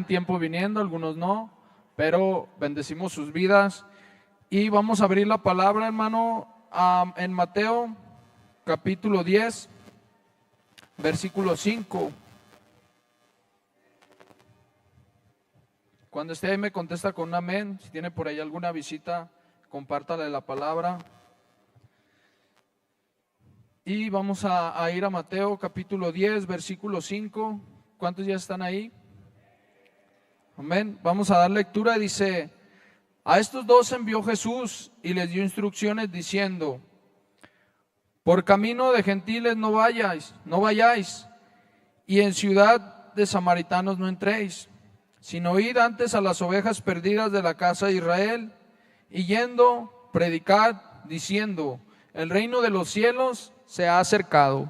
tiempo viniendo, algunos no, pero bendecimos sus vidas. Y vamos a abrir la palabra, hermano, en Mateo capítulo 10, versículo 5. Cuando esté ahí me contesta con un amén. Si tiene por ahí alguna visita, compártale la palabra. Y vamos a ir a Mateo capítulo 10, versículo 5. ¿Cuántos ya están ahí? Amén. Vamos a dar lectura. Dice: a estos dos envió Jesús y les dio instrucciones diciendo: por camino de gentiles no vayáis, y en ciudad de samaritanos no entréis, sino id antes a las ovejas perdidas de la casa de Israel, y yendo, predicad, diciendo: el reino de los cielos se ha acercado.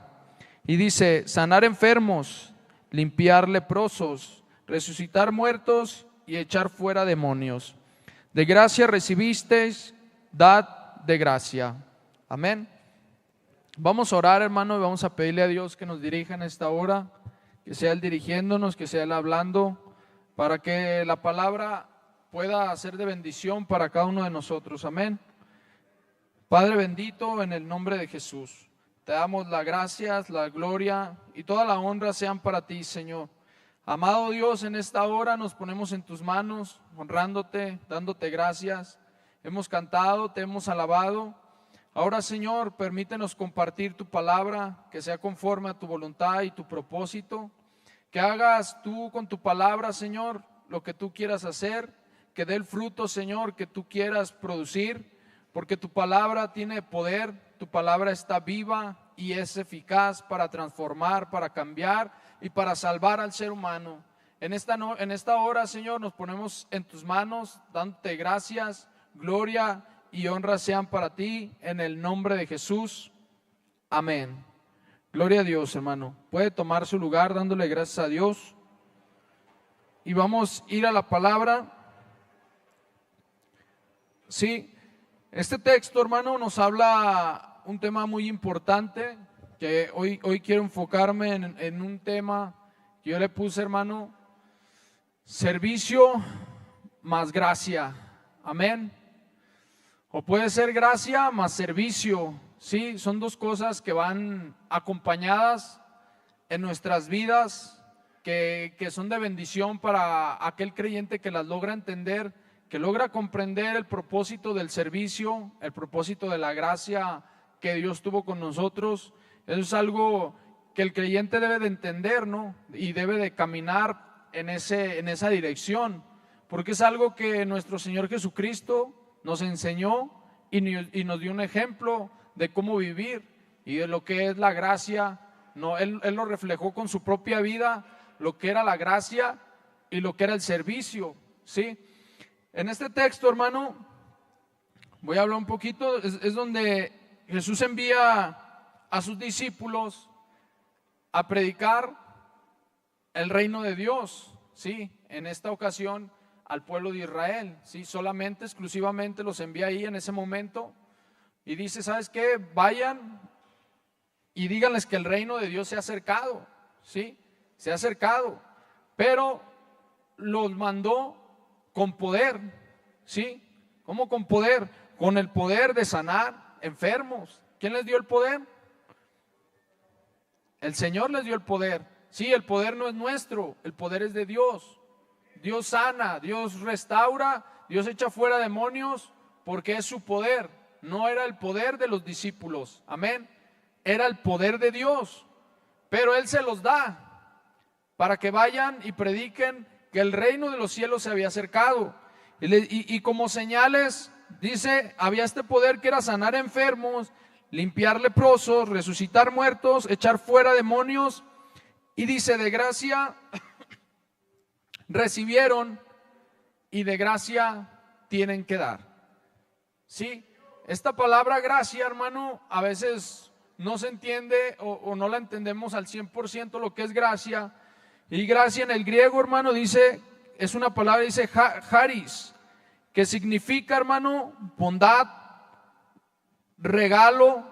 Y dice: sanar enfermos, limpiar leprosos, resucitar muertos y echar fuera demonios. De gracia recibisteis, dad de gracia. Amén. Vamos a orar, hermano, y vamos a pedirle a Dios que nos dirija en esta hora, que sea Él dirigiéndonos, que sea Él hablando, para que la palabra pueda ser de bendición para cada uno de nosotros. Amén. Padre bendito, en el nombre de Jesús, te damos las gracias, la gloria y toda la honra sean para ti, Señor. Amado Dios, en esta hora nos ponemos en tus manos, honrándote, dándote gracias. Hemos cantado, te hemos alabado. Ahora, Señor, permítenos compartir tu palabra, que sea conforme a tu voluntad y tu propósito. Que hagas tú con tu palabra, Señor, lo que tú quieras hacer. Que dé el fruto, Señor, que tú quieras producir. Porque tu palabra tiene poder, tu palabra está viva y es eficaz para transformar, para cambiar y para salvar al ser humano. En esta hora, Señor, nos ponemos en tus manos, dándote gracias, gloria y honra sean para ti, en el nombre de Jesús. Amén. Gloria a Dios, hermano. Puede tomar su lugar dándole gracias a Dios. Y vamos a ir a la palabra. Sí, este texto, hermano, nos habla un tema muy importante, que hoy quiero enfocarme en un tema que yo le puse, hermano: servicio más gracia. Amén. O puede ser gracia más servicio. Sí, son dos cosas que van acompañadas en nuestras vidas, que son de bendición para aquel creyente que las logra entender, que logra comprender el propósito del servicio, el propósito de la gracia que Dios tuvo con nosotros. Eso es algo que el creyente debe de entender, ¿no? Y debe de caminar en esa dirección, porque es algo que nuestro Señor Jesucristo nos enseñó y nos dio un ejemplo de cómo vivir y de lo que es la gracia. No, él lo reflejó con su propia vida, lo que era la gracia y lo que era el servicio, ¿sí? En este texto, hermano, voy a hablar un poquito, es donde Jesús envía a sus discípulos a predicar el reino de Dios, ¿sí? En esta ocasión al pueblo de Israel, ¿sí? Solamente, exclusivamente los envía ahí en ese momento y dice: ¿sabes qué? Vayan y díganles que el reino de Dios se ha acercado, ¿sí? Se ha acercado, pero los mandó con poder, ¿sí? ¿Cómo con poder? Con el poder de sanar enfermos. ¿Quién les dio el poder? El Señor les dio el poder. Sí, el poder no es nuestro, el poder es de Dios. Dios sana, Dios restaura, Dios echa fuera demonios, porque es su poder. No era el poder de los discípulos, amén. Era el poder de Dios, pero Él se los da para que vayan y prediquen que el reino de los cielos se había acercado. Y como señales, dice, había este poder que era sanar enfermos, limpiar leprosos, resucitar muertos, echar fuera demonios. Y dice: de gracia recibieron y de gracia tienen que dar. Sí, esta palabra gracia, hermano, a veces no se entiende o no la entendemos al 100% lo que es gracia. Y gracia en el griego, hermano, dice, es una palabra, dice charis, que significa, hermano, bondad, regalo,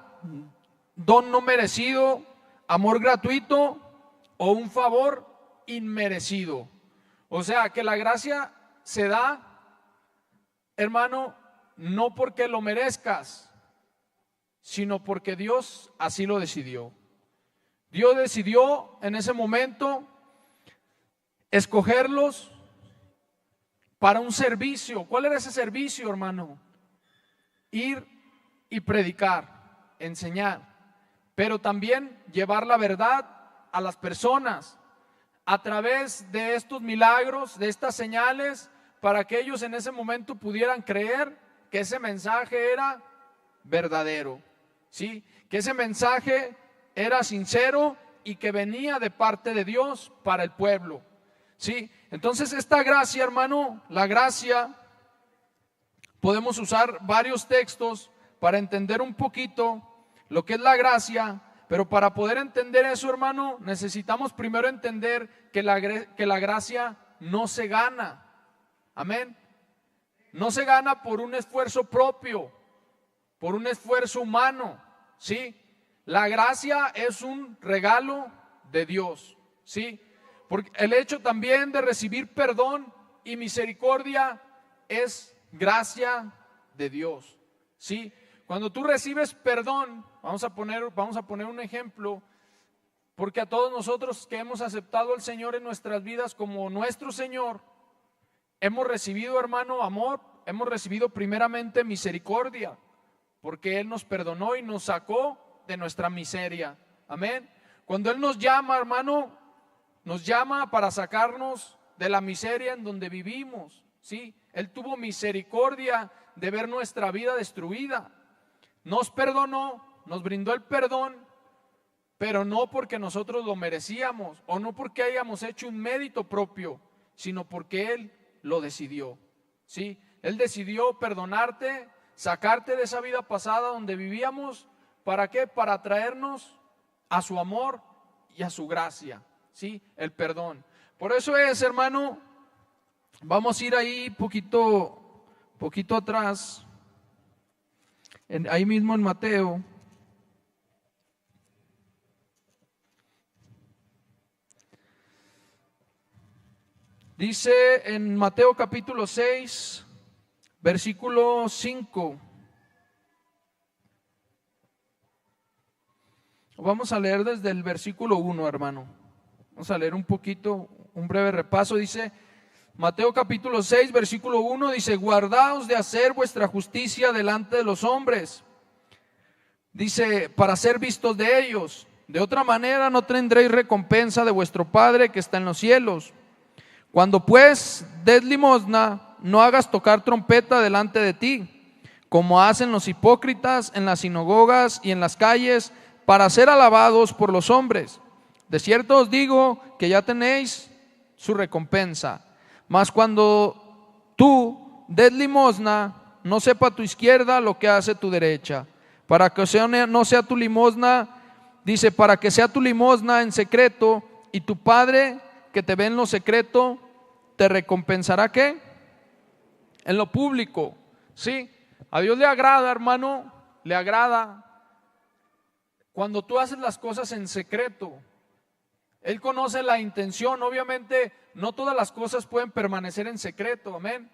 don no merecido, amor gratuito o un favor inmerecido. O sea, que la gracia se da, hermano, no porque lo merezcas, sino porque Dios así lo decidió. Dios decidió en ese momento escogerlos para un servicio. ¿Cuál era ese servicio, hermano? Ir y predicar, enseñar, pero también llevar la verdad a las personas a través de estos milagros, de estas señales, para que ellos en ese momento pudieran creer que ese mensaje era verdadero, ¿sí? Que ese mensaje era sincero y que venía de parte de Dios para el pueblo, ¿sí? Entonces esta gracia, hermano, la gracia, podemos usar varios textos para entender un poquito lo que es la gracia, pero para poder entender eso, hermano, necesitamos primero entender que la gracia no se gana, amén. No se gana por un esfuerzo propio, por un esfuerzo humano, ¿sí? La gracia es un regalo de Dios, ¿sí? Porque el hecho también de recibir perdón y misericordia es gracia de Dios, ¿sí? Cuando tú recibes perdón, vamos a poner un ejemplo, porque a todos nosotros que hemos aceptado al Señor en nuestras vidas como nuestro Señor, hemos recibido, hermano, amor, hemos recibido primeramente misericordia, porque Él nos perdonó y nos sacó de nuestra miseria, amén. Cuando Él nos llama, hermano, nos llama para sacarnos de la miseria en donde vivimos, ¿sí? Él tuvo misericordia de ver nuestra vida destruida, nos perdonó, nos brindó el perdón, pero no porque nosotros lo merecíamos o no porque hayamos hecho un mérito propio, sino porque Él lo decidió, ¿sí? Él decidió perdonarte, sacarte de esa vida pasada donde vivíamos. ¿Para qué? Para traernos a su amor y a su gracia, ¿sí? El perdón. Por eso es, hermano, vamos a ir ahí poquito atrás, ahí mismo en Mateo. Dice en Mateo capítulo 6, versículo 5. Vamos a leer desde el versículo 1, hermano. Vamos a leer un poquito, un breve repaso. Dice Mateo capítulo 6, versículo 1, dice: guardaos de hacer vuestra justicia delante de los hombres. Dice, para ser vistos de ellos. De otra manera no tendréis recompensa de vuestro Padre que está en los cielos. Cuando pues des limosna, no hagas tocar trompeta delante de ti, como hacen los hipócritas en las sinagogas y en las calles, para ser alabados por los hombres. De cierto os digo que ya tenéis su recompensa. Mas cuando tú des limosna, no sepa tu izquierda lo que hace tu derecha, para que no sea tu limosna, dice, para que sea tu limosna en secreto, y tu Padre que te ve en lo secreto te recompensará, ¿qué? En lo público, ¿sí? A Dios le agrada, hermano, le agrada cuando tú haces las cosas en secreto. Él conoce la intención. Obviamente no todas las cosas pueden permanecer en secreto, amén.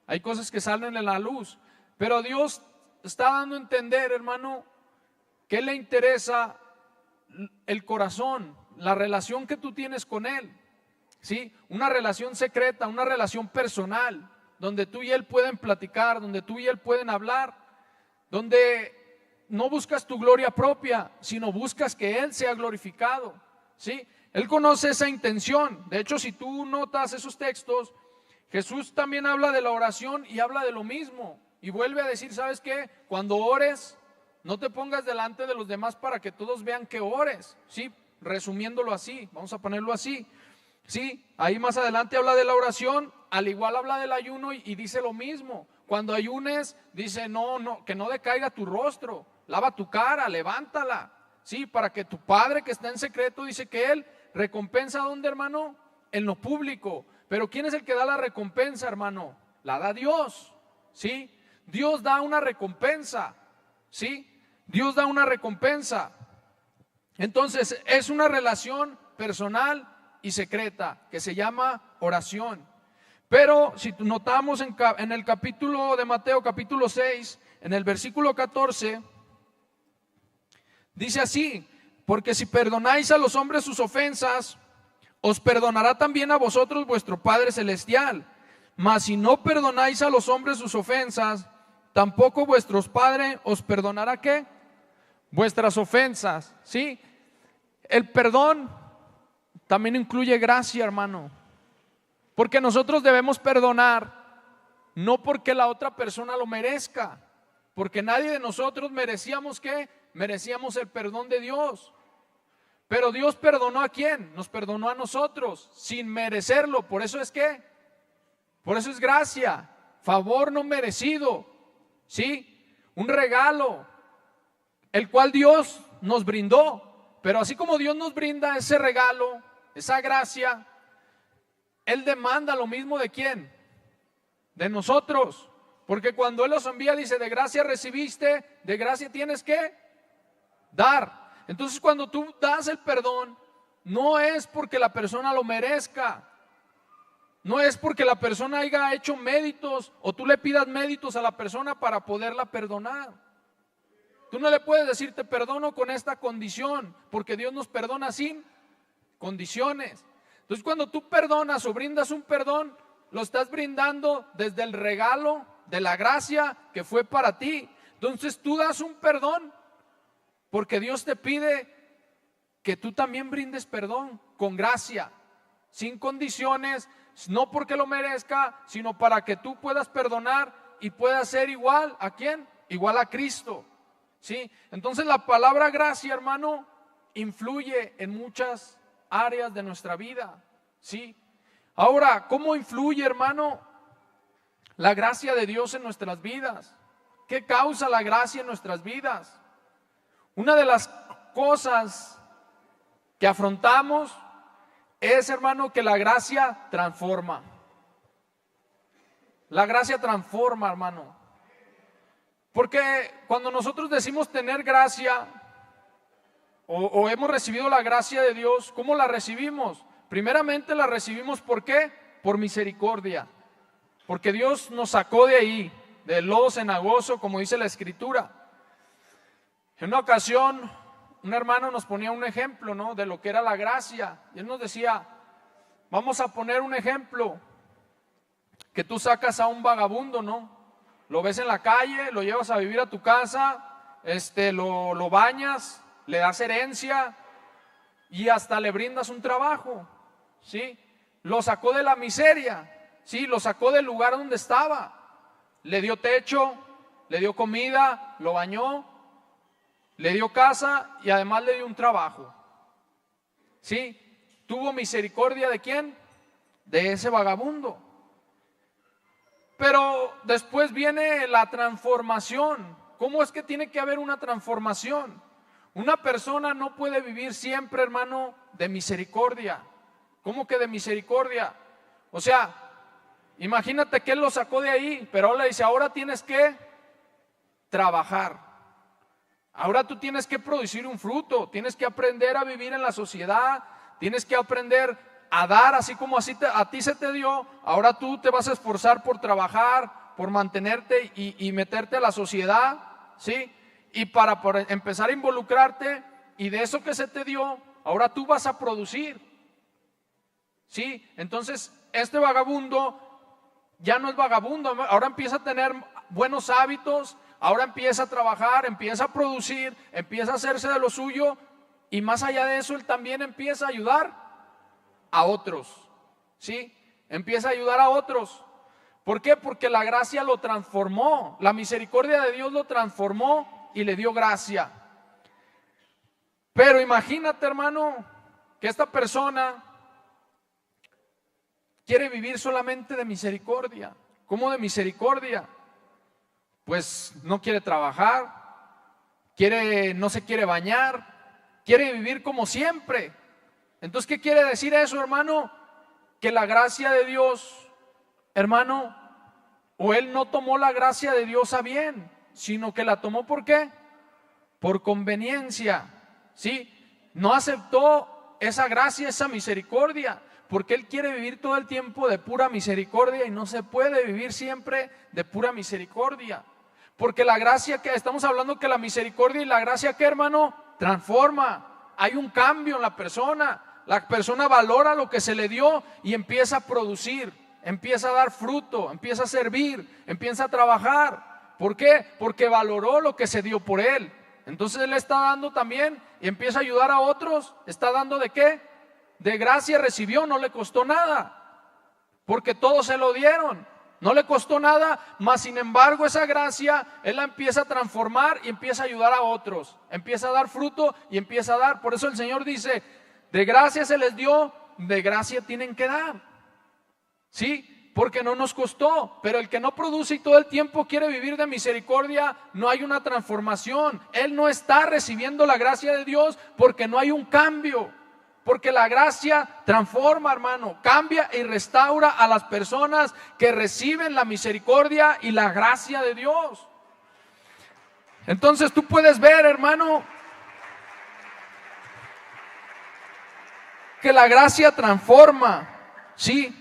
Hay cosas que salen en la luz, pero Dios está dando a entender, hermano, que le interesa el corazón, la relación que tú tienes con Él, ¿sí? Una relación secreta, una relación personal, donde tú y Él pueden platicar, donde tú y Él pueden hablar, donde no buscas tu gloria propia, sino buscas que Él sea glorificado, ¿sí? Él conoce esa intención. De hecho, si tú notas esos textos, Jesús también habla de la oración y habla de lo mismo. Y vuelve a decir, ¿sabes qué? Cuando ores, no te pongas delante de los demás para que todos vean que ores, ¿sí? Resumiéndolo así, vamos a ponerlo así, ¿sí? Ahí más adelante habla de la oración, al igual habla del ayuno y dice lo mismo. Cuando ayunes, dice, no, que no decaiga tu rostro, lava tu cara, levántala, ¿sí? Para que tu Padre que está en secreto, dice que Él recompensa, ¿dónde, hermano? En lo público. Pero ¿quién es el que da la recompensa, hermano? La da Dios, ¿sí? Dios da una recompensa, ¿sí? Dios da una recompensa. Entonces es una relación personal y secreta, que se llama oración. Pero si notamos en el capítulo de Mateo, capítulo 6, en el versículo 14, dice así: porque si perdonáis a los hombres sus ofensas, os perdonará también a vosotros vuestro Padre Celestial. Mas si no perdonáis a los hombres sus ofensas, tampoco vuestro Padre os perdonará ¿qué? Vuestras ofensas, ¿sí? El perdón también incluye gracia, hermano. Porque nosotros debemos perdonar, no porque la otra persona lo merezca, porque nadie de nosotros merecíamos ¿qué? Merecíamos el perdón de Dios. Pero Dios perdonó ¿a quién? Nos perdonó a nosotros, sin merecerlo. Por eso es ¿qué? Por eso es gracia, favor no merecido, ¿sí? Un regalo, el cual Dios nos brindó. Pero así como Dios nos brinda ese regalo, esa gracia, Él demanda lo mismo ¿de quién? De nosotros. Porque cuando Él los envía dice: de gracia recibiste, de gracia tienes que dar. Entonces cuando tú das el perdón, no es porque la persona lo merezca, no es porque la persona haya hecho méritos o tú le pidas méritos a la persona para poderla perdonar. Tú no le puedes decir: te perdono con esta condición, porque Dios nos perdona sin condiciones. Entonces cuando tú perdonas o brindas un perdón, lo estás brindando desde el regalo de la gracia que fue para ti. Entonces tú das un perdón porque Dios te pide que tú también brindes perdón con gracia, sin condiciones, no porque lo merezca, sino para que tú puedas perdonar y puedas ser igual ¿a quién? Igual a Cristo, ¿sí? Entonces la palabra gracia, hermano, influye en muchas áreas de nuestra vida, ¿sí? Ahora, ¿cómo influye, hermano, la gracia de Dios en nuestras vidas? ¿Qué causa la gracia en nuestras vidas? Una de las cosas que afrontamos es, hermano, que la gracia transforma. La gracia transforma, hermano. Porque cuando nosotros decimos tener gracia o hemos recibido la gracia de Dios, ¿cómo la recibimos? Primeramente la recibimos ¿por qué? Por misericordia. Porque Dios nos sacó de ahí, del lodo cenagoso, como dice la Escritura. En una ocasión, un hermano nos ponía un ejemplo, ¿no?, de lo que era la gracia. Y él nos decía: vamos a poner un ejemplo, que tú sacas a un vagabundo, ¿no? Lo ves en la calle, lo llevas a vivir a tu casa, lo bañas, le das herencia y hasta le brindas un trabajo, ¿sí? Lo sacó de la miseria, ¿sí? Lo sacó del lugar donde estaba, le dio techo, le dio comida, lo bañó, le dio casa y además le dio un trabajo, ¿sí? Tuvo misericordia ¿de quién? De ese vagabundo. Pero después viene la transformación. ¿Cómo es que tiene que haber una transformación? Una persona no puede vivir siempre, hermano, de misericordia. ¿Cómo que de misericordia? O sea, imagínate que Él lo sacó de ahí, pero ahora le dice: ahora tienes que trabajar. Ahora tú tienes que producir un fruto, tienes que aprender a vivir en la sociedad, tienes que aprender a dar así como a ti se te dio. Ahora tú te vas a esforzar por trabajar, por mantenerte y meterte a la sociedad, ¿sí? Y para empezar a involucrarte, y de eso que se te dio, ahora tú vas a producir, ¿sí? Entonces este vagabundo ya no es vagabundo, ahora empieza a tener buenos hábitos. Ahora empieza a trabajar, empieza a producir, empieza a hacerse de lo suyo, y más allá de eso, él también empieza a ayudar a otros, ¿sí? Empieza a ayudar a otros. ¿Por qué? Porque la gracia lo transformó, la misericordia de Dios lo transformó y le dio gracia. Pero imagínate, hermano, que esta persona quiere vivir solamente de misericordia. ¿Cómo de misericordia? Pues no quiere trabajar, no se quiere bañar, quiere vivir como siempre. Entonces, ¿qué quiere decir eso, hermano? Que la gracia de Dios, hermano, o él no tomó la gracia de Dios a bien, sino que la tomó ¿por qué? Por conveniencia, ¿sí? No aceptó esa gracia, esa misericordia, porque Él quiere vivir todo el tiempo de pura misericordia y no se puede vivir siempre de pura misericordia. Porque la gracia que estamos hablando, que la misericordia y la gracia que, hermano, transforma. Hay un cambio en la persona valora lo que se le dio y empieza a producir, empieza a dar fruto, empieza a servir, empieza a trabajar. ¿Por qué? Porque valoró lo que se dio por él. Entonces Él está dando también y empieza a ayudar a otros. ¿Está dando de qué? De gracia recibió, no le costó nada, porque todos se lo dieron. No le costó nada, mas sin embargo esa gracia Él la empieza a transformar y empieza a ayudar a otros, empieza a dar fruto y empieza a dar. Por eso el Señor dice, de gracia se les dio, de gracia tienen que dar. ¿Sí? Porque no nos costó. Pero el que no produce y todo el tiempo quiere vivir de misericordia, no hay una transformación. Él no está recibiendo la gracia de Dios porque no hay un cambio. Porque la gracia transforma, hermano, cambia y restaura a las personas que reciben la misericordia y la gracia de Dios. Entonces tú puedes ver, hermano, que la gracia transforma. Sí,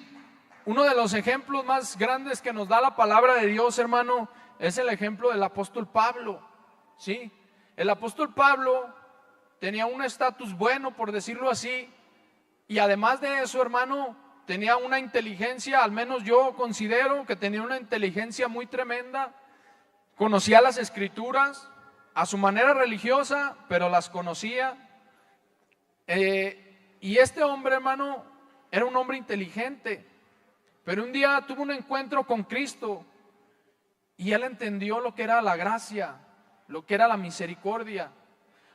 uno de los ejemplos más grandes que nos da la palabra de Dios, hermano, es el ejemplo del apóstol Pablo. Sí, el apóstol Pablo tenía un estatus bueno, por decirlo así, y además de eso, hermano, tenía una inteligencia, al menos yo considero que tenía una inteligencia muy tremenda. Conocía las escrituras a su manera religiosa, pero las conocía. Y este hombre, hermano, era un hombre inteligente, pero un día tuvo un encuentro con Cristo y él entendió lo que era la gracia, lo que era la misericordia.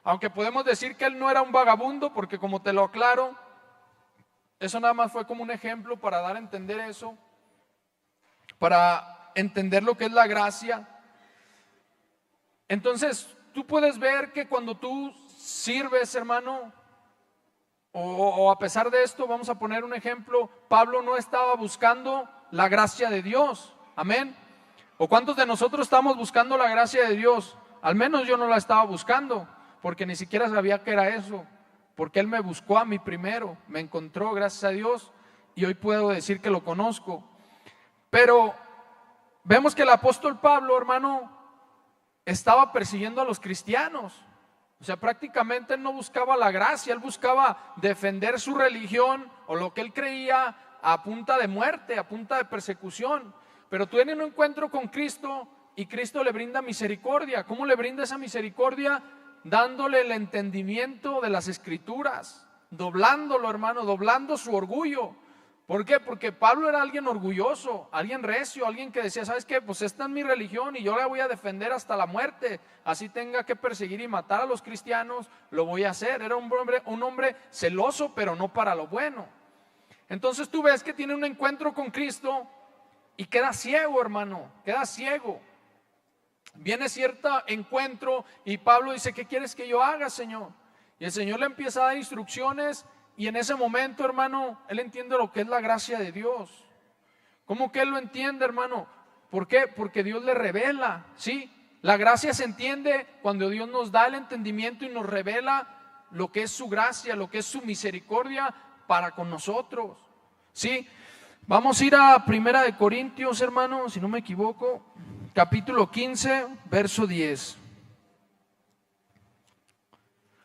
Aunque podemos decir que él no era un vagabundo, porque como te lo aclaro, eso nada más fue como un ejemplo para dar a entender eso, para entender lo que es la gracia. Entonces, tú puedes ver que cuando tú sirves, hermano, o a pesar de esto, vamos a poner un ejemplo, Pablo no estaba buscando la gracia de Dios, amén. ¿O cuántos de nosotros estamos buscando la gracia de Dios? Al menos yo no la estaba buscando, porque ni siquiera sabía que era eso, porque Él me buscó a mí primero, me encontró, gracias a Dios, y hoy puedo decir que lo conozco. Pero vemos que el apóstol Pablo, hermano, estaba persiguiendo a los cristianos. O sea, prácticamente él no buscaba la gracia, él buscaba defender su religión o lo que él creía a punta de muerte, a punta de persecución. Pero tiene un encuentro con Cristo y Cristo le brinda misericordia. ¿Cómo le brinda esa misericordia? Dándole el entendimiento de las escrituras, doblándolo, hermano, doblando su orgullo. ¿Por qué? Porque Pablo era alguien orgulloso, alguien recio, alguien que decía, ¿sabes qué? Pues esta es mi religión y yo la voy a defender hasta la muerte. Así tenga que perseguir y matar a los cristianos, lo voy a hacer. Era un hombre celoso, pero no para lo bueno. Entonces tú ves que tiene un encuentro con Cristo y queda ciego, hermano, queda ciego. Viene cierto encuentro y Pablo dice, ¿qué quieres que yo haga, Señor? Y el Señor le empieza a dar instrucciones y en ese momento, hermano, él entiende lo que es la gracia de Dios. ¿Cómo que él lo entiende, hermano? ¿Por qué? Porque Dios le revela, ¿sí? La gracia se entiende cuando Dios nos da el entendimiento y nos revela lo que es su gracia, lo que es su misericordia para con nosotros, ¿sí? Vamos a ir a Primera de Corintios, hermano, si no me equivoco. Capítulo 15, verso 10.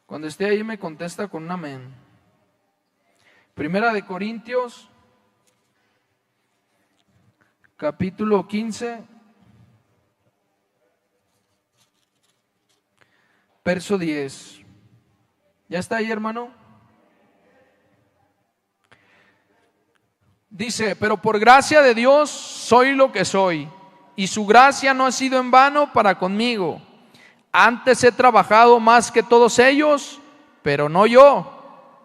Cuando esté ahí me contesta con un amén. Primera de Corintios, capítulo 15, verso 10. ¿Ya está ahí, hermano? Dice, pero por gracia de Dios soy lo que soy, y su gracia no ha sido en vano para conmigo. Antes he trabajado más que todos ellos, pero no yo,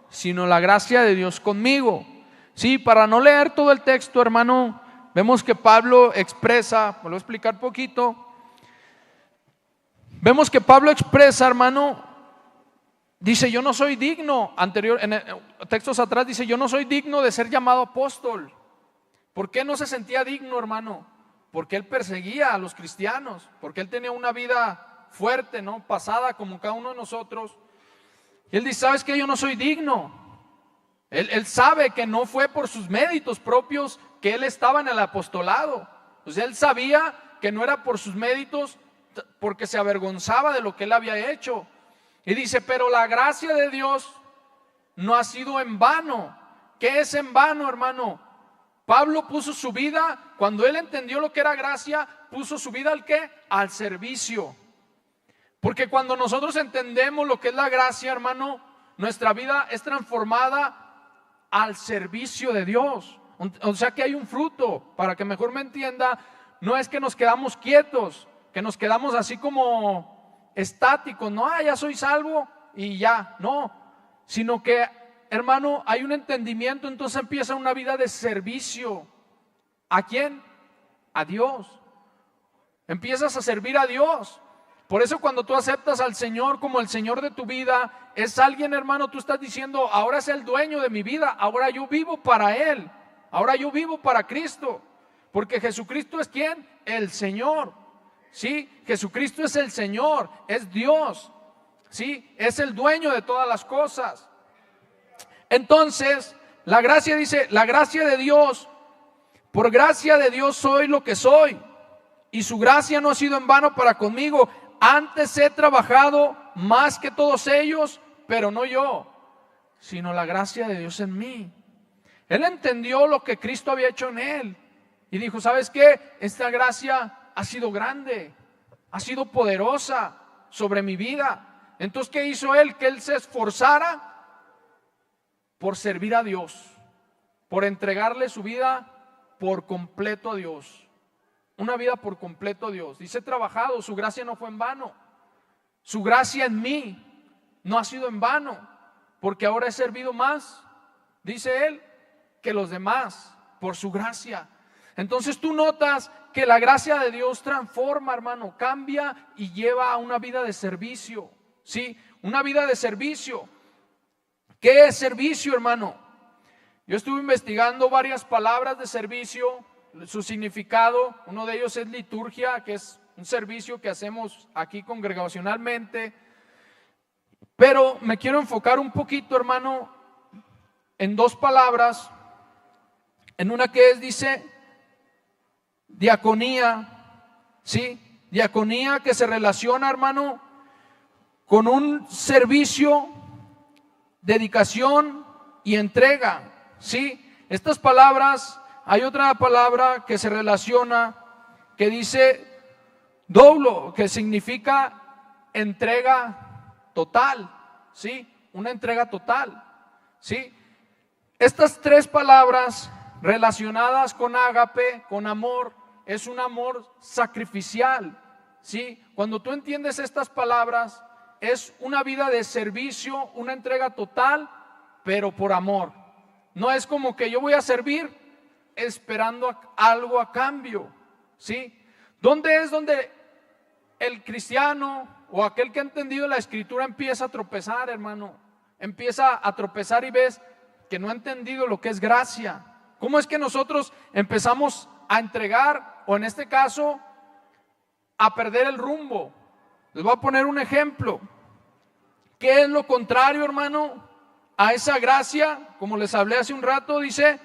sino la gracia de Dios conmigo. Sí, para no leer todo el texto, hermano, vemos que Pablo expresa, vuelvo a explicar poquito. Vemos que Pablo expresa, hermano, dice, yo no soy digno, en textos atrás dice, yo no soy digno de ser llamado apóstol. ¿Por qué no se sentía digno, hermano? Porque él perseguía a los cristianos, porque él tenía una vida fuerte, ¿no? Pasada como cada uno de nosotros. Y él dice, ¿sabes qué? Yo no soy digno. Él sabe que no fue por sus méritos propios que él estaba en el apostolado. Pues él sabía que no era por sus méritos, porque se avergonzaba de lo que él había hecho. Y dice, pero la gracia de Dios no ha sido en vano. ¿Qué es en vano, hermano? Pablo puso su vida, cuando él entendió lo que era gracia, puso su vida ¿al qué? Al servicio. Porque cuando nosotros entendemos lo que es la gracia, hermano, nuestra vida es transformada al servicio de Dios. O sea que hay un fruto. Para que mejor me entienda, no es que nos quedamos quietos, que nos quedamos así como estáticos, no, ya soy salvo y ya, no, sino que, hermano, hay un entendimiento, entonces empieza una vida de servicio. ¿A quién? A Dios. Empiezas a servir a Dios. Por eso cuando tú aceptas al Señor como el Señor de tu vida, es alguien, hermano, tú estás diciendo, ahora es el dueño de mi vida, ahora yo vivo para Él, ahora yo vivo para Cristo. Porque Jesucristo es ¿quién? El Señor. ¿Sí? Jesucristo es el Señor, es Dios. ¿Sí? Es el dueño de todas las cosas. Entonces, la gracia dice, la gracia de Dios, por gracia de Dios soy lo que soy, y su gracia no ha sido en vano para conmigo. Antes he trabajado más que todos ellos, pero no yo, sino la gracia de Dios en mí. Él entendió lo que Cristo había hecho en él y dijo, ¿sabes qué? Esta gracia ha sido grande, ha sido poderosa sobre mi vida. Entonces, ¿qué hizo él? Que él se esforzara por servir a Dios, por entregarle su vida por completo a Dios. Una vida por completo a Dios. Dice, he trabajado, su gracia no fue en vano. Su gracia en mí no ha sido en vano, porque ahora he servido más, dice él, que los demás, por su gracia. Entonces tú notas que la gracia de Dios transforma, hermano, cambia y lleva a una vida de servicio. ¿Sí? Una vida de servicio. ¿Qué es servicio, hermano? Yo estuve investigando varias palabras de servicio, su significado. Uno de ellos es liturgia, que es un servicio que hacemos aquí congregacionalmente. Pero me quiero enfocar un poquito, hermano, en dos palabras. En una que dice diaconía, ¿sí? Diaconía, que se relaciona, hermano, con un servicio, dedicación y entrega, ¿sí? Estas palabras, hay otra palabra que se relaciona, que dice doulo, que significa entrega total, ¿sí? Una entrega total, ¿sí? Estas tres palabras relacionadas con ágape, con amor, es un amor sacrificial, ¿sí? Cuando tú entiendes estas palabras, es una vida de servicio, una entrega total, pero por amor. No es como que yo voy a servir esperando algo a cambio, ¿sí? ¿Dónde es donde el cristiano o aquel que ha entendido la escritura empieza a tropezar, hermano? Empieza a tropezar y ves que no ha entendido lo que es gracia. ¿Cómo es que nosotros empezamos a entregar, o en este caso, a perder el rumbo? Les voy a poner un ejemplo. ¿Qué es lo contrario, hermano, a esa gracia? Como les hablé hace un rato, dice,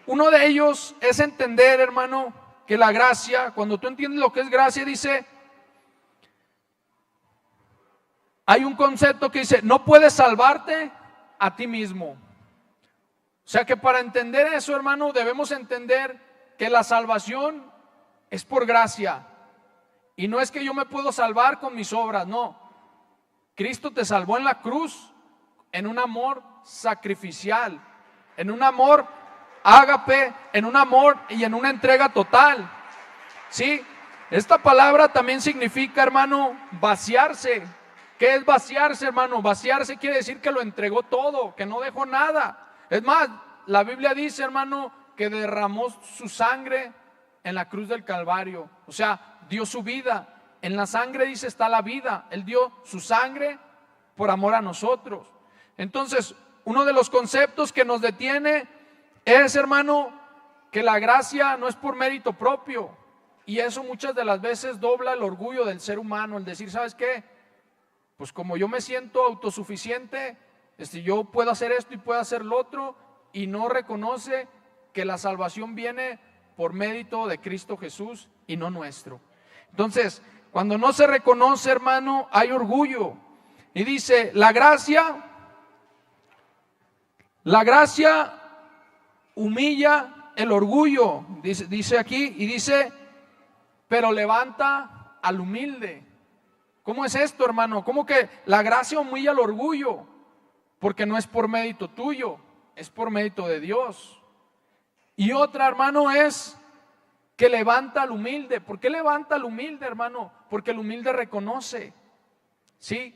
uno de ellos es entender, hermano, que la gracia, cuando tú entiendes lo que es gracia, dice, hay un concepto que dice, no puedes salvarte a ti mismo. O sea que para entender eso, hermano, debemos entender que la salvación es por gracia. Y no es que yo me puedo salvar con mis obras, no. Cristo te salvó en la cruz en un amor sacrificial, en un amor ágape, en un amor y en una entrega total. ¿Sí? Esta palabra también significa, hermano, vaciarse. ¿Qué es vaciarse, hermano? Vaciarse quiere decir que lo entregó todo, que no dejó nada. Es más, la Biblia dice, hermano, que derramó su sangre en la cruz del Calvario. O sea, dio su vida. En la sangre, dice, está la vida. Él dio su sangre por amor a nosotros. Entonces, uno de los conceptos que nos detiene es, hermano, que la gracia no es por mérito propio. Y eso muchas de las veces dobla el orgullo del ser humano, el decir, ¿sabes qué? Pues como yo me siento autosuficiente, Yo puedo hacer esto y puedo hacer lo otro, y no reconoce que la salvación viene por mérito de Cristo Jesús y no nuestro. Entonces, cuando no se reconoce, hermano, hay orgullo. Y dice, la gracia humilla el orgullo, dice aquí, y dice, pero levanta al humilde. ¿Cómo es esto, hermano? ¿Cómo que la gracia humilla el orgullo? Porque no es por mérito tuyo, es por mérito de Dios. Y otra, hermano, es que levanta al humilde. ¿Por qué levanta al humilde, hermano? Porque el humilde reconoce, ¿sí?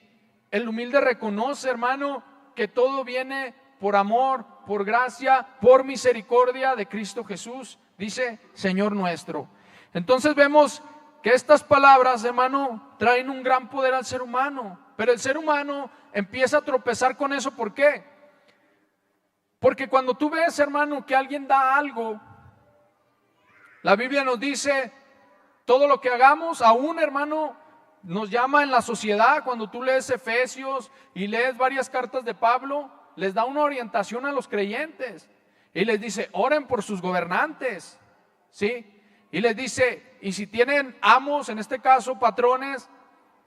El humilde reconoce, hermano, que todo viene por amor, por gracia, por misericordia de Cristo Jesús, dice Señor nuestro. Entonces vemos que estas palabras, hermano, traen un gran poder al ser humano, pero el ser humano empieza a tropezar con eso. ¿Por qué? Porque cuando tú ves, hermano, que alguien da algo, la Biblia nos dice, todo lo que hagamos, aún, hermano, nos llama en la sociedad. Cuando tú lees Efesios y lees varias cartas de Pablo, les da una orientación a los creyentes y les dice, oren por sus gobernantes, ¿sí? Y les dice, y si tienen amos, en este caso patrones,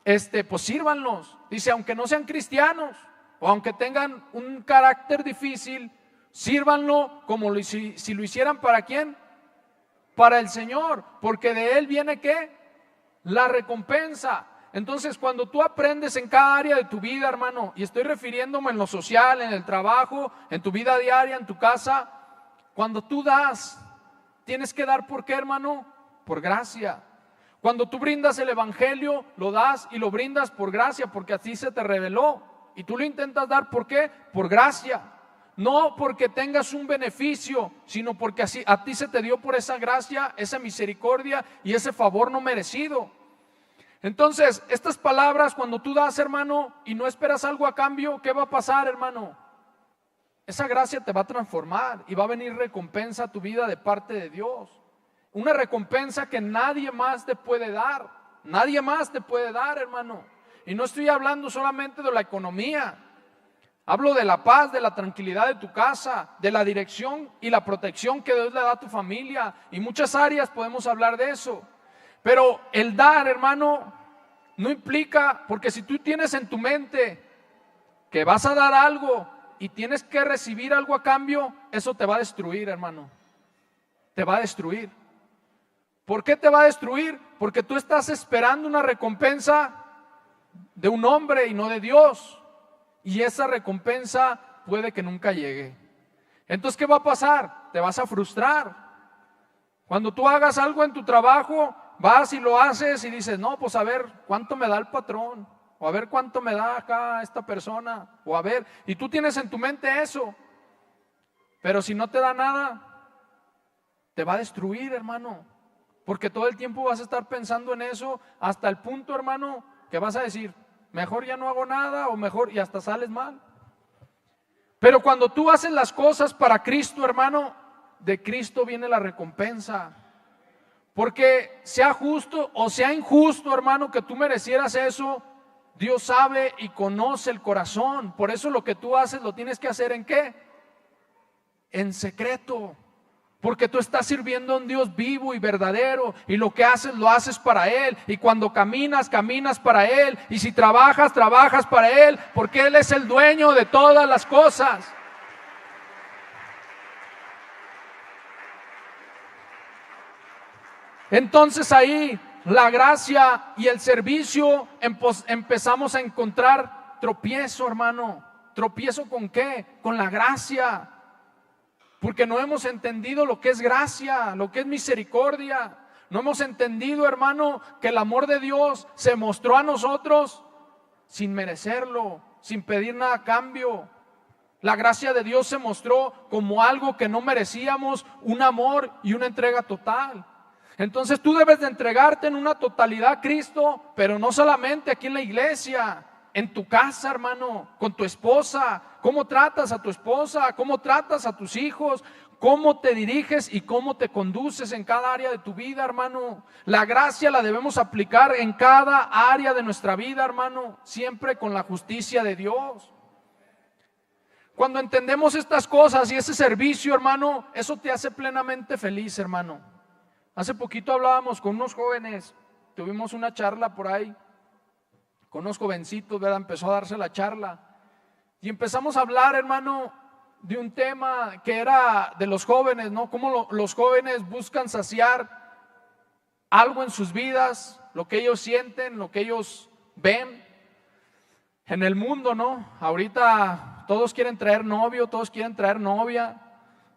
pues sírvanlos. Dice, aunque no sean cristianos o aunque tengan un carácter difícil, sírvanlo como si lo hicieran. ¿Para quién? Para el Señor, porque de Él viene ¿qué? La recompensa. Entonces, cuando tú aprendes en cada área de tu vida, hermano, y estoy refiriéndome en lo social, en el trabajo, en tu vida diaria, en tu casa, cuando tú das, tienes que dar ¿por qué, hermano? Por gracia. Cuando tú brindas el evangelio, lo das y lo brindas por gracia, porque así se te reveló. Y tú lo intentas dar ¿por qué? Por gracia. No porque tengas un beneficio, sino porque así a ti se te dio por esa gracia, esa misericordia y ese favor no merecido. Entonces, estas palabras, cuando tú das, hermano, y no esperas algo a cambio, ¿qué va a pasar, hermano? Esa gracia te va a transformar y va a venir recompensa a tu vida de parte de Dios. Una recompensa que nadie más te puede dar. Nadie más te puede dar, hermano. Y no estoy hablando solamente de la economía. Hablo de la paz, de la tranquilidad de tu casa, de la dirección y la protección que Dios le da a tu familia. Y muchas áreas podemos hablar de eso. Pero el dar, hermano, no implica, porque si tú tienes en tu mente que vas a dar algo y tienes que recibir algo a cambio, eso te va a destruir, hermano. Te va a destruir. ¿Por qué te va a destruir? Porque tú estás esperando una recompensa de un hombre y no de Dios. Y esa recompensa puede que nunca llegue. Entonces, ¿qué va a pasar? Te vas a frustrar. Cuando tú hagas algo en tu trabajo, vas y lo haces y dices, no, pues a ver cuánto me da el patrón, o a ver cuánto me da acá esta persona, o a ver, y tú tienes en tu mente eso, pero si no te da nada, te va a destruir, hermano, porque todo el tiempo vas a estar pensando en eso, hasta el punto, hermano, que vas a decir, mejor ya no hago nada, o mejor, y hasta sales mal. Pero cuando tú haces las cosas para Cristo, hermano, de Cristo viene la recompensa. Porque sea justo o sea injusto, hermano, que tú merecieras eso, Dios sabe y conoce el corazón. Por eso lo que tú haces lo tienes que hacer ¿en qué? En secreto. Porque tú estás sirviendo a un Dios vivo y verdadero, y lo que haces lo haces para Él. Y cuando caminas, caminas para Él. Y si trabajas, trabajas para Él, porque Él es el dueño de todas las cosas. Entonces ahí la gracia y el servicio empezamos a encontrar tropiezo, hermano. ¿Tropiezo con qué? Con la gracia. Porque no hemos entendido lo que es gracia, lo que es misericordia. No hemos entendido, hermano, que el amor de Dios se mostró a nosotros sin merecerlo, sin pedir nada a cambio. La gracia de Dios se mostró como algo que no merecíamos, un amor y una entrega total. Entonces tú debes de entregarte en una totalidad a Cristo, pero no solamente aquí en la iglesia, en tu casa, hermano, con tu esposa. ¿Cómo tratas a tu esposa? ¿Cómo tratas a tus hijos? ¿Cómo te diriges y cómo te conduces en cada área de tu vida, hermano? La gracia la debemos aplicar en cada área de nuestra vida, hermano, siempre con la justicia de Dios. Cuando entendemos estas cosas y ese servicio, hermano, eso te hace plenamente feliz, hermano. Hace poquito hablábamos con unos jóvenes, tuvimos una charla por ahí, con unos jovencitos, ¿verdad? Empezó a darse la charla y empezamos a hablar, hermano, de un tema que era de los jóvenes, ¿no? Cómo los jóvenes buscan saciar algo en sus vidas, lo que ellos sienten, lo que ellos ven en el mundo, ¿no? Ahorita todos quieren traer novio, todos quieren traer novia,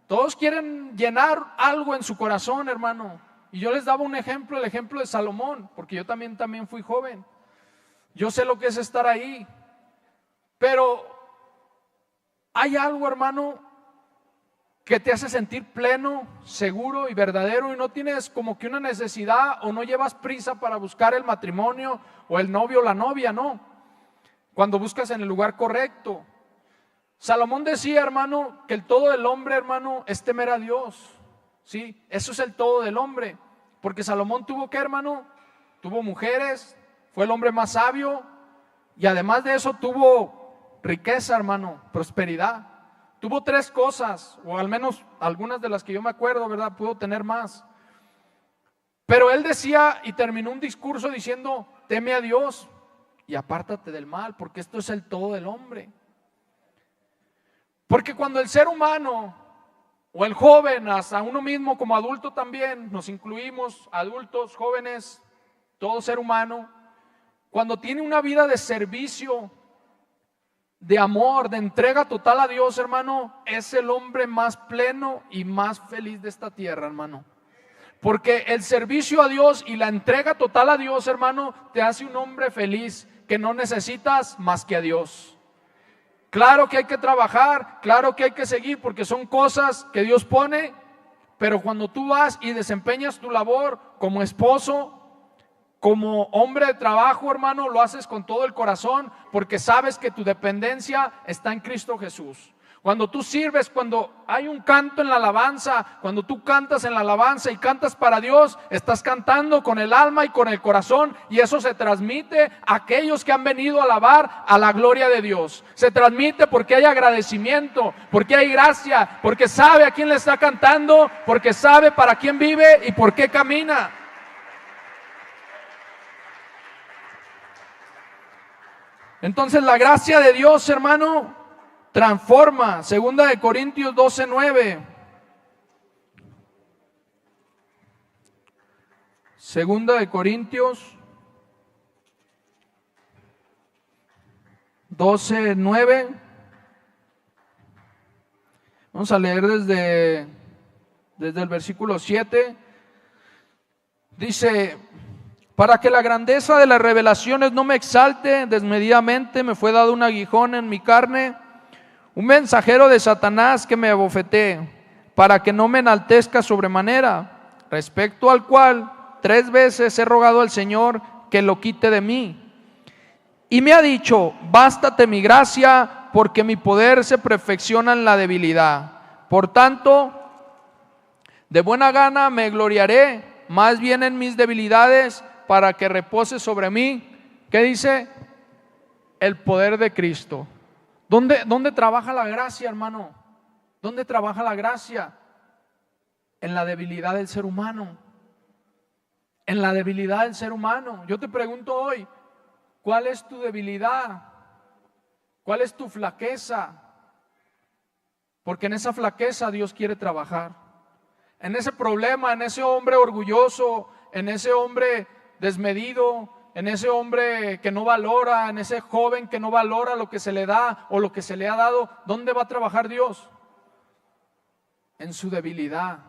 todos quieren llenar algo en su corazón, hermano. Y yo les daba un ejemplo, el ejemplo de Salomón, porque yo también fui joven. Yo sé lo que es estar ahí, pero hay algo, hermano, que te hace sentir pleno, seguro y verdadero, y no tienes como que una necesidad o no llevas prisa para buscar el matrimonio o el novio o la novia, no. Cuando buscas en el lugar correcto. Salomón decía, hermano, que el todo del hombre, hermano, es temer a Dios. Sí, eso es el todo del hombre. Porque Salomón tuvo ¿qué, hermano? Tuvo mujeres, fue el hombre más sabio y además de eso tuvo riqueza, hermano, prosperidad. Tuvo 3 cosas, o al menos algunas de las que yo me acuerdo, ¿verdad? Pudo tener más. Pero él decía y terminó un discurso diciendo, teme a Dios y apártate del mal, porque esto es el todo del hombre. Porque cuando el ser humano o el joven, hasta uno mismo como adulto también, nos incluimos, adultos, jóvenes, todo ser humano, cuando tiene una vida de servicio, de amor, de entrega total a Dios, hermano, es el hombre más pleno y más feliz de esta tierra, hermano. Porque el servicio a Dios y la entrega total a Dios, hermano, te hace un hombre feliz, que no necesitas más que a Dios. Claro que hay que trabajar, claro que hay que seguir, porque son cosas que Dios pone, pero cuando tú vas y desempeñas tu labor como esposo, como hombre de trabajo, hermano, lo haces con todo el corazón, porque sabes que tu dependencia está en Cristo Jesús. Cuando tú sirves, cuando hay un canto en la alabanza, cuando tú cantas en la alabanza y cantas para Dios, estás cantando con el alma y con el corazón, y eso se transmite a aquellos que han venido a alabar a la gloria de Dios. Se transmite porque hay agradecimiento, porque hay gracia, porque sabe a quién le está cantando, porque sabe para quién vive y por qué camina. Entonces la gracia de Dios, hermano, transforma. 2 Corintios 12:9. 2 Corintios 12:9. Vamos a leer desde el versículo 7. Dice: para que la grandeza de las revelaciones no me exalte desmedidamente, me fue dado un aguijón en mi carne, un mensajero de Satanás que me abofetee, para que no me enaltezca sobremanera, respecto al cual 3 veces he rogado al Señor que lo quite de mí. Y me ha dicho: bástate mi gracia, porque mi poder se perfecciona en la debilidad. Por tanto, de buena gana me gloriaré más bien en mis debilidades, para que repose sobre mí, ¿qué dice? El poder de Cristo. ¿Dónde trabaja la gracia, hermano? ¿Dónde trabaja la gracia? En la debilidad del ser humano. En la debilidad del ser humano. Yo te pregunto hoy, ¿cuál es tu debilidad? ¿Cuál es tu flaqueza? Porque en esa flaqueza Dios quiere trabajar. En ese problema, en ese hombre orgulloso, en ese hombre desmedido, en ese hombre que no valora, en ese joven que no valora lo que se le da o lo que se le ha dado, ¿dónde va a trabajar Dios? En su debilidad.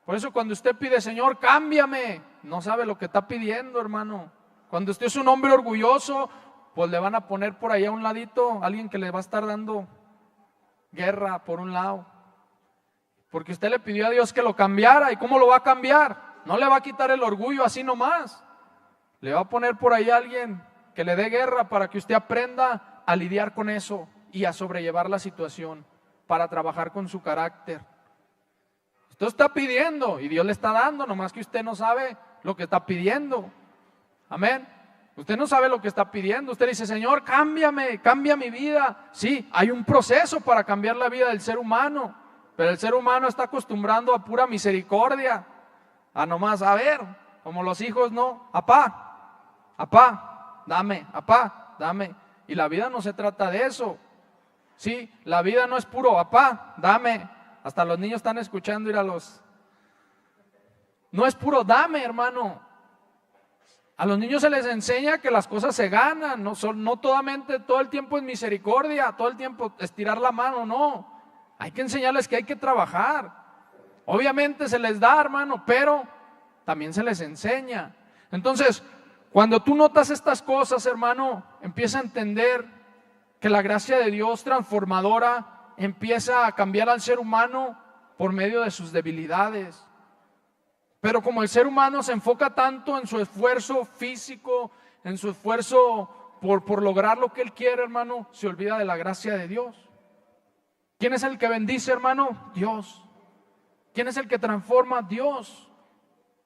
Por eso cuando usted pide: Señor, cámbiame, no sabe lo que está pidiendo, hermano. Cuando usted es un hombre orgulloso, pues le van a poner por ahí a un ladito alguien que le va a estar dando guerra por un lado, porque usted le pidió a Dios que lo cambiara. ¿Y cómo lo va a cambiar? No le va a quitar el orgullo así nomás. Le va a poner por ahí a alguien que le dé guerra para que usted aprenda a lidiar con eso y a sobrellevar la situación, para trabajar con su carácter. Usted está pidiendo y Dios le está dando, nomás que usted no sabe lo que está pidiendo. Amén. Usted no sabe lo que está pidiendo. Usted dice, Señor, cámbiame, cambia mi vida. Sí, hay un proceso para cambiar la vida del ser humano, pero el ser humano está acostumbrando a pura misericordia, a nomás, a ver, como los hijos, no, apá, dame. Y la vida no se trata de eso. Sí, la vida no es puro, apá, dame. Hasta los niños están escuchando ir a los... No es puro dame, hermano. A los niños se les enseña que las cosas se ganan, no todo el tiempo es misericordia, todo el tiempo estirar la mano, no. Hay que enseñarles que hay que trabajar. Obviamente se les da, hermano, pero también se les enseña. Entonces, cuando tú notas estas cosas, hermano, empieza a entender que la gracia de Dios transformadora empieza a cambiar al ser humano por medio de sus debilidades. Pero como el ser humano se enfoca tanto en su esfuerzo físico, en su esfuerzo por lograr lo que él quiere, hermano, se olvida de la gracia de Dios. ¿Quién es el que bendice, hermano? Dios. ¿Quién es el que transforma? Dios.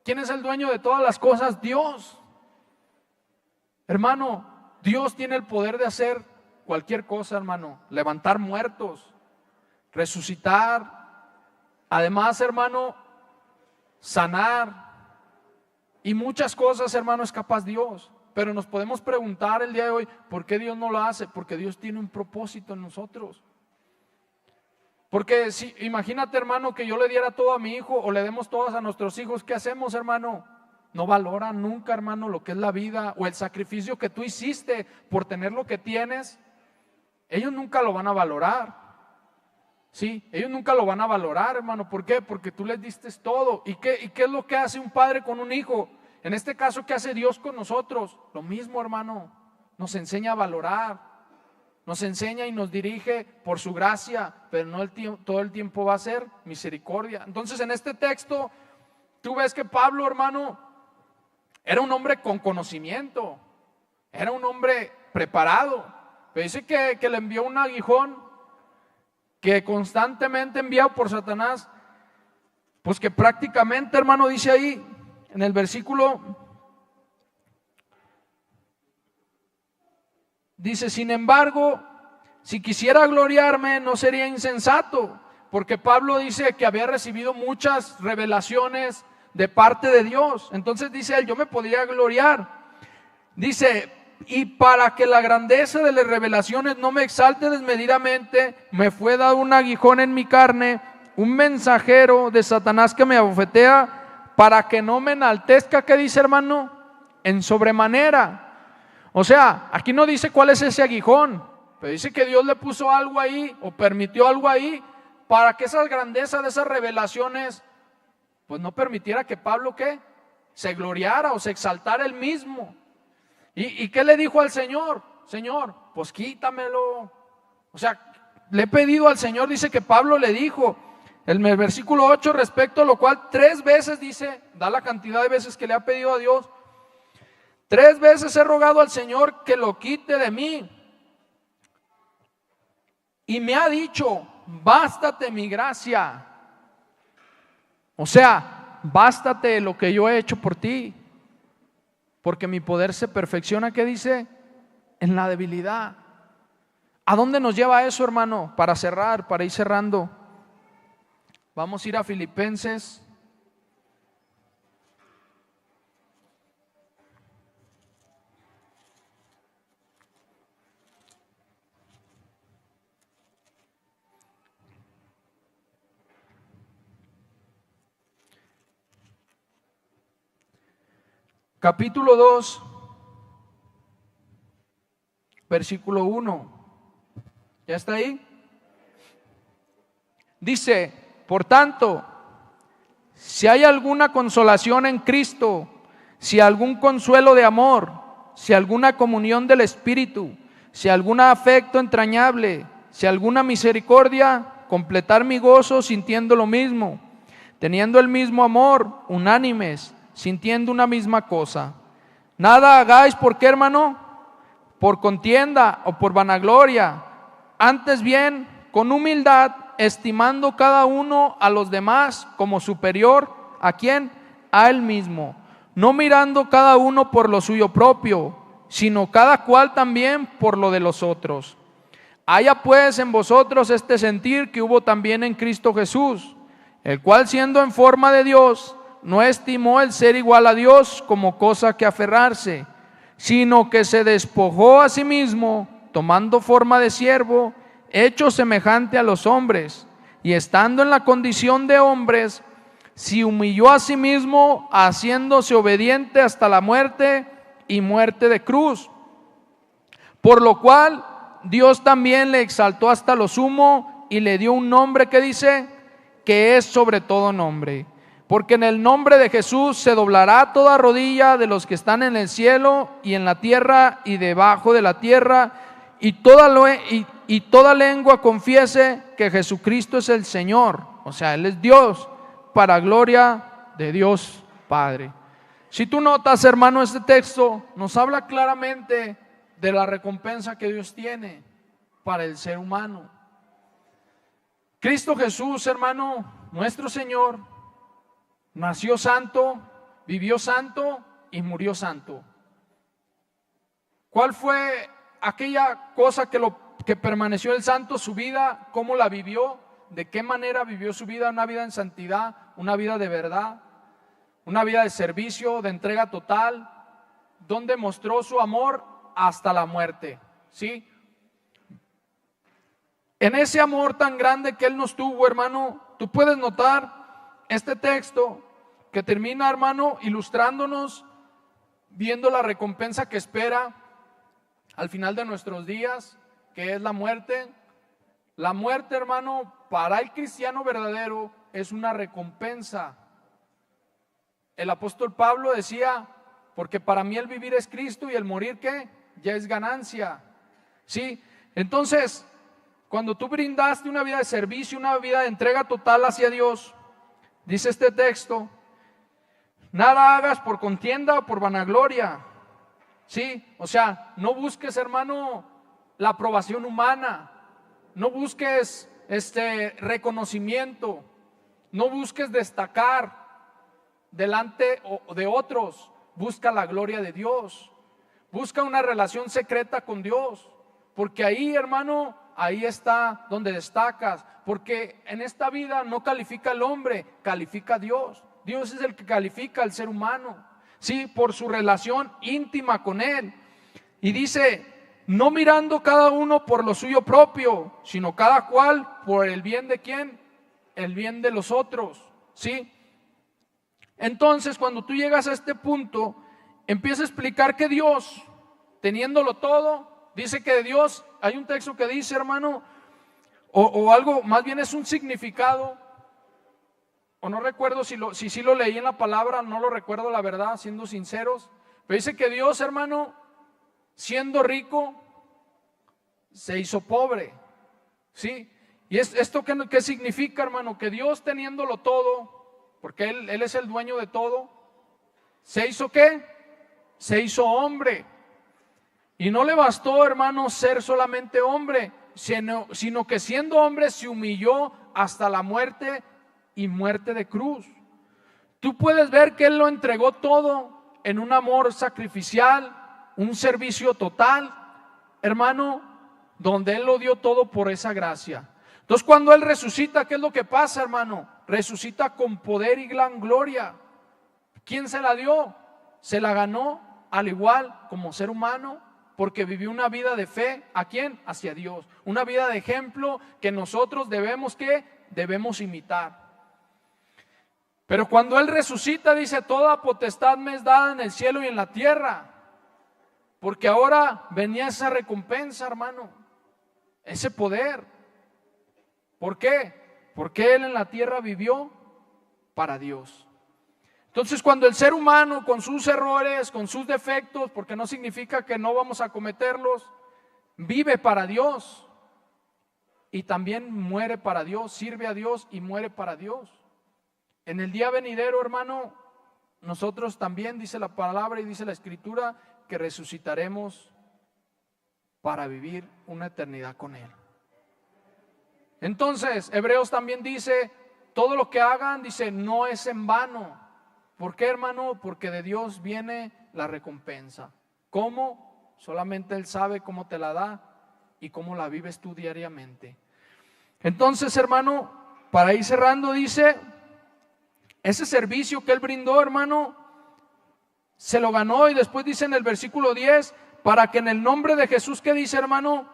¿Quién es el dueño de todas las cosas? Dios. Hermano, Dios tiene el poder de hacer cualquier cosa, hermano. Levantar muertos, resucitar. Además, hermano, sanar. Y muchas cosas, hermano, es capaz Dios. Pero nos podemos preguntar el día de hoy, ¿por qué Dios no lo hace? Porque Dios tiene un propósito en nosotros. Porque si, imagínate, hermano, que yo le diera todo a mi hijo o le demos todas a nuestros hijos, ¿qué hacemos, hermano? No valoran nunca, hermano, lo que es la vida o el sacrificio que tú hiciste por tener lo que tienes. Ellos nunca lo van a valorar. Sí, ellos nunca lo van a valorar, hermano. ¿Por qué? Porque tú les diste todo. ¿Y qué es lo que hace un padre con un hijo? En este caso, ¿qué hace Dios con nosotros? Lo mismo, hermano. Nos enseña a valorar. Nos enseña y nos dirige por su gracia, pero no todo el tiempo va a ser misericordia. Entonces, en este texto, tú ves que Pablo, hermano, era un hombre con conocimiento, era un hombre preparado. Pero dice que le envió un aguijón que constantemente enviado por Satanás, pues que prácticamente, hermano, dice ahí en el versículo, dice, sin embargo, si quisiera gloriarme no sería insensato, porque Pablo dice que había recibido muchas revelaciones de parte de Dios. Entonces dice él, yo me podría gloriar. Dice, y para que la grandeza de las revelaciones no me exalte desmedidamente, me fue dado un aguijón en mi carne, un mensajero de Satanás que me abofetea, para que no me enaltezca. ¿Qué dice, hermano? En sobremanera. O sea, aquí no dice cuál es ese aguijón, pero dice que Dios le puso algo ahí o permitió algo ahí para que esa grandeza de esas revelaciones pues no permitiera que Pablo ¿qué? Se gloriara o se exaltara él mismo. ¿Y qué le dijo al Señor? Señor, pues quítamelo. O sea, le he pedido al Señor, dice que Pablo le dijo en el versículo 8, respecto a lo cual 3 veces dice, da la cantidad de veces que le ha pedido a Dios. 3 veces he rogado al Señor que lo quite de mí. Y me ha dicho, bástate mi gracia. O sea, bástate lo que yo he hecho por ti. Porque mi poder se perfecciona, ¿qué dice? En la debilidad. ¿A dónde nos lleva eso, hermano? Para cerrar, para ir cerrando. Vamos a ir a Filipenses. Capítulo 2, versículo 1. ¿Ya está ahí? Dice, por tanto, si hay alguna consolación en Cristo, si algún consuelo de amor, si alguna comunión del Espíritu, si algún afecto entrañable, si alguna misericordia, completar mi gozo sintiendo lo mismo, teniendo el mismo amor, unánimes, sintiendo una misma cosa. Nada hagáis, ¿por qué, hermano? Por contienda o por vanagloria, antes bien con humildad, estimando cada uno a los demás como superior, ¿a quién? A él mismo, no mirando cada uno por lo suyo propio, sino cada cual también por lo de los otros. Haya pues en vosotros este sentir que hubo también en Cristo Jesús, el cual siendo en forma de Dios, no estimó el ser igual a Dios como cosa que aferrarse, sino que se despojó a sí mismo, tomando forma de siervo, hecho semejante a los hombres, y estando en la condición de hombres, se humilló a sí mismo, haciéndose obediente hasta la muerte y muerte de cruz. Por lo cual Dios también le exaltó hasta lo sumo y le dio un nombre que dice que es sobre todo nombre. Porque en el nombre de Jesús se doblará toda rodilla de los que están en el cielo y en la tierra y debajo de la tierra, y toda lengua confiese que Jesucristo es el Señor, o sea, Él es Dios, para gloria de Dios Padre. Si tú notas, hermano, este texto nos habla claramente de la recompensa que Dios tiene para el ser humano. Cristo Jesús, hermano, nuestro Señor, nació santo, vivió santo y murió santo. ¿Cuál fue aquella cosa que permaneció el santo? Su vida, ¿cómo la vivió? ¿De qué manera vivió su vida? Una vida en santidad, una vida de verdad, una vida de servicio, de entrega total, donde mostró su amor hasta la muerte, ¿sí? En ese amor tan grande que Él nos tuvo, hermano, tú puedes notar este texto que termina, hermano, ilustrándonos, viendo la recompensa que espera al final de nuestros días, que es la muerte. La muerte, hermano, para el cristiano verdadero es una recompensa. El apóstol Pablo decía, porque para mí el vivir es Cristo y el morir, ¿qué? Ya es ganancia. ¿Sí? Entonces, cuando tú brindaste una vida de servicio, una vida de entrega total hacia Dios, dice este texto, nada hagas por contienda o por vanagloria. ¿Sí? O sea, no busques, hermano, la aprobación humana, no busques reconocimiento, no busques destacar delante de otros, busca la gloria de Dios, busca una relación secreta con Dios, porque ahí, hermano, ahí está donde destacas, porque en esta vida no califica el hombre, califica a Dios. Dios es el que califica al ser humano, sí, por su relación íntima con Él. Y dice, no mirando cada uno por lo suyo propio, sino cada cual por el bien de ¿quién? El bien de los otros, ¿sí? Entonces, cuando tú llegas a este punto, empieza a explicar que Dios, teniéndolo todo, dice que de Dios, hay un texto que dice, hermano, o algo, más bien es un significado, o no recuerdo si sí lo leí en la palabra, no lo recuerdo la verdad, siendo sinceros, pero dice que Dios, hermano, siendo rico, se hizo pobre, ¿sí? ¿Y esto qué significa, hermano? Que Dios teniéndolo todo, porque Él es el dueño de todo, ¿se hizo qué? Se hizo hombre. Y no le bastó, hermano, ser solamente hombre, sino que siendo hombre se humilló hasta la muerte y muerte de cruz. Tú puedes ver que Él lo entregó todo en un amor sacrificial, un servicio total, hermano, donde Él lo dio todo por esa gracia. Entonces, cuando Él resucita, ¿qué es lo que pasa, hermano? Resucita con poder y gran gloria. ¿Quién se la dio? Se la ganó al igual como ser humano, porque vivió una vida de fe. ¿A quién? Hacia Dios. Una vida de ejemplo que nosotros debemos imitar. Pero cuando Él resucita, dice, toda potestad me es dada en el cielo y en la tierra. Porque ahora venía esa recompensa, hermano, ese poder. ¿Por qué? Porque Él en la tierra vivió para Dios. Entonces, cuando el ser humano, con sus errores, con sus defectos, porque no significa que no vamos a cometerlos, vive para Dios y también muere para Dios, sirve a Dios y muere para Dios. En el día venidero, hermano, nosotros también, dice la palabra y dice la Escritura, que resucitaremos para vivir una eternidad con Él. Entonces, Hebreos también dice, todo lo que hagan, dice, no es en vano. ¿Por qué, hermano? Porque de Dios viene la recompensa. ¿Cómo? Solamente Él sabe cómo te la da y cómo la vives tú diariamente. Entonces, hermano, para ir cerrando, dice, ese servicio que Él brindó, hermano, se lo ganó. Y después dice en el versículo 10, para que en el nombre de Jesús, ¿qué dice, hermano?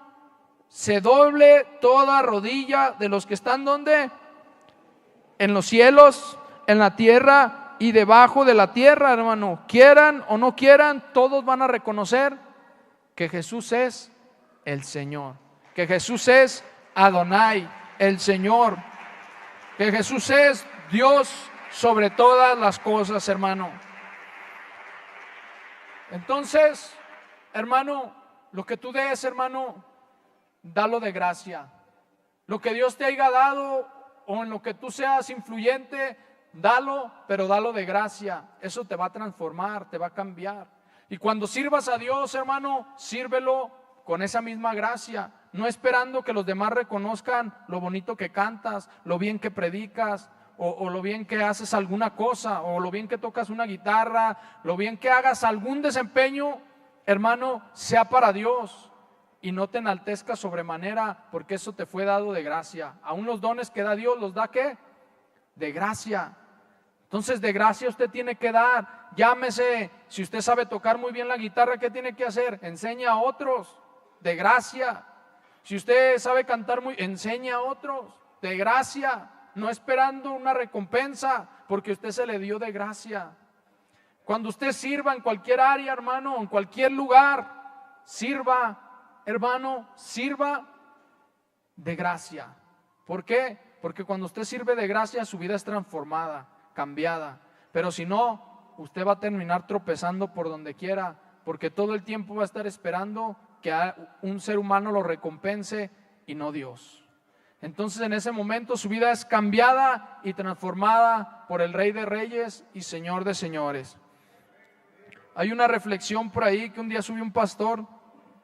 Se doble toda rodilla de los que están, ¿dónde? En los cielos, en la tierra y debajo de la tierra, hermano. Quieran o no quieran, todos van a reconocer que Jesús es el Señor, que Jesús es Adonai, el Señor, que Jesús es Dios sobre todas las cosas, hermano. Entonces, hermano, lo que tú des, hermano, dalo de gracia. Lo que Dios te haya dado o en lo que tú seas influyente, dalo, pero dalo de gracia. Eso te va a transformar, te va a cambiar. Y cuando sirvas a Dios, hermano, sírvelo con esa misma gracia, no esperando que los demás reconozcan lo bonito que cantas, lo bien que predicas, o lo bien que haces alguna cosa, o lo bien que tocas una guitarra, lo bien que hagas algún desempeño, hermano, sea para Dios. Y no te enaltezcas sobremanera, porque eso te fue dado de gracia. Aún los dones que da Dios, ¿los da qué? De gracia. Entonces de gracia usted tiene que dar. Llámese, si usted sabe tocar muy bien la guitarra, ¿qué tiene que hacer? Enseña a otros, de gracia. Si usted sabe cantar enseña a otros, de gracia. No esperando una recompensa, porque usted se le dio de gracia. Cuando usted sirva en cualquier área, hermano, en cualquier lugar, sirva, hermano, sirva de gracia. ¿Por qué? Porque cuando usted sirve de gracia, su vida es transformada, cambiada. Pero si no, usted va a terminar tropezando por donde quiera, porque todo el tiempo va a estar esperando que un ser humano lo recompense y no Dios. Entonces en ese momento su vida es cambiada y transformada por el Rey de Reyes y Señor de Señores. Hay una reflexión por ahí que un día subió un pastor,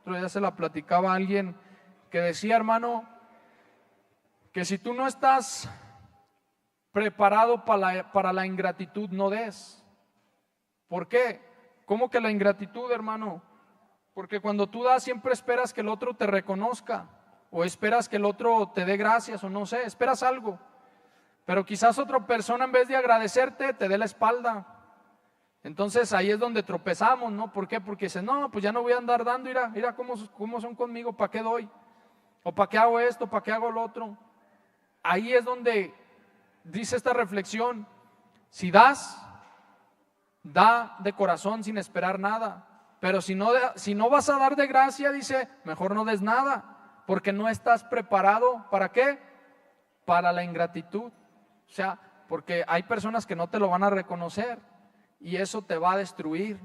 otro día se la platicaba a alguien, que decía, hermano, que si tú no estás preparado para la ingratitud, no des. ¿Por qué? ¿Cómo que la ingratitud, hermano? Porque cuando tú das siempre esperas que el otro te reconozca, o esperas que el otro te dé gracias, o no sé, esperas algo. Pero quizás otra persona en vez de agradecerte te dé la espalda. Entonces ahí es donde tropezamos, ¿no? ¿Por qué? Porque dicen, no, pues ya no voy a andar dando, mira cómo son conmigo, ¿para qué doy? O ¿para qué hago esto? ¿Para qué hago lo otro? Ahí es donde dice esta reflexión, si das, da de corazón sin esperar nada. Pero si no vas a dar de gracia, dice, mejor no des nada. Porque no estás preparado, ¿para qué? Para la ingratitud. O sea, porque hay personas que no te lo van a reconocer y eso te va a destruir.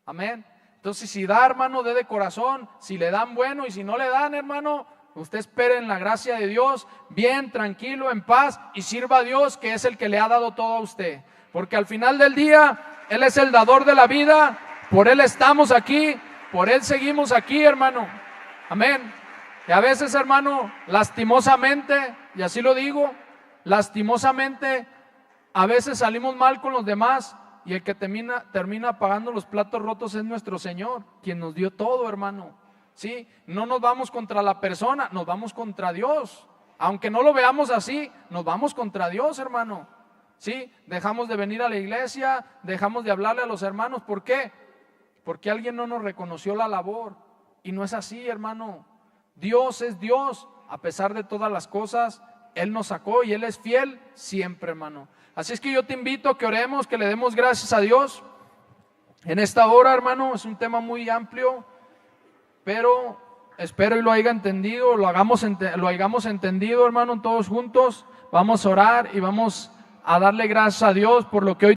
Amén. Entonces, si da, hermano, dé de corazón. Si le dan, bueno, y si no le dan, hermano, usted espere en la gracia de Dios, bien, tranquilo, en paz, y sirva a Dios, que es el que le ha dado todo a usted. Porque al final del día, Él es el dador de la vida, por Él estamos aquí, por Él seguimos aquí, hermano. Amén. Y a veces, hermano, lastimosamente, y así lo digo, lastimosamente, a veces salimos mal con los demás y el que termina pagando los platos rotos es nuestro Señor, quien nos dio todo, hermano. ¿Sí? No nos vamos contra la persona, nos vamos contra Dios. Aunque no lo veamos así, nos vamos contra Dios, hermano. ¿Sí? Dejamos de venir a la iglesia, dejamos de hablarle a los hermanos. ¿Por qué? Porque alguien no nos reconoció la labor. Y no es así, hermano. Dios es Dios, a pesar de todas las cosas, Él nos sacó y Él es fiel siempre, hermano. Así es que yo te invito a que oremos, que le demos gracias a Dios. En esta hora, hermano, es un tema muy amplio, pero espero y lo haya entendido, lo hayamos entendido, hermano, todos juntos. Vamos a orar y vamos a darle gracias a Dios por lo que hoy